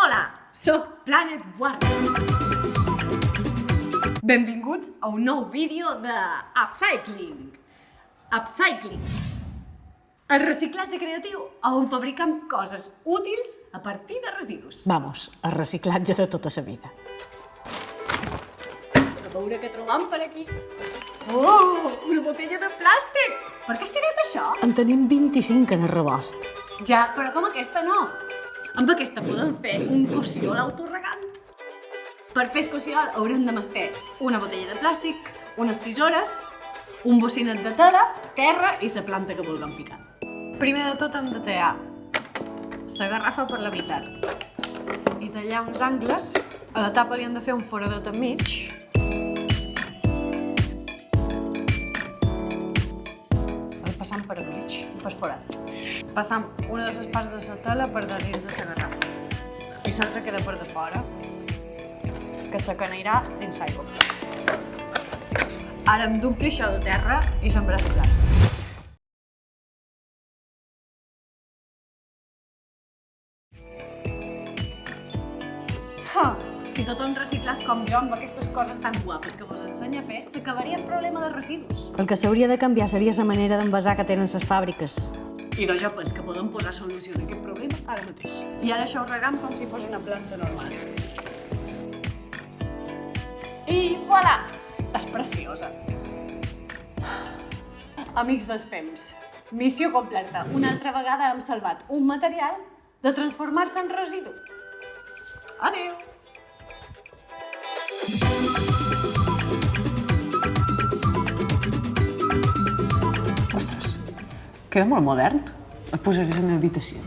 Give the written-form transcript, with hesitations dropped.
Hola, soc Planet Warner. Benvinguts a un nou vídeo de Upcycling. Upcycling. El reciclatge creatiu on fabricam coses útils a partir de residus. Vamos, el reciclatge de tota sa vida. A veure què trobam per aquí. Oh, una botella de plàstic! Per què has tirat això? En tenim 25 en el rebost. Ja, però com aquesta no. Amb aquesta podem fer un cossiol autoregant. Per fer cossiol haurem de mestir una botella de plàstic, unes tisores, un bocinet de tela, terra i la planta que vulguem ficar. Primer de tot hem de tallar la garrafa per la meitat i tallar uns angles. A la tapa li hem de fer un foradot enmig. El passam per enmig, per forat. Passam una de les parts de la tela per de dins de la garrafa i l'altra queda per de fora, que s'acanirà dins l'aigua. Ara hem d'omplir això de terra i sembrar la planta. Si tothom reciclàs com jo amb aquestes coses tan guapes que vos ensenya a fer, s'acabaria el problema de residus. El que s'hauria de canviar seria la manera d'envasar que tenen les fàbriques. I doncs jo penso que podem posar solució a aquest problema ara mateix. I ara això ho regam com si fos una planta normal. I voilà! És preciosa. Amics dels fems, missió completa. Una altra vegada hem salvat un material de transformar-se en residu. Adéu! Ostres, queda molt modern. El posaré a la meva habitació.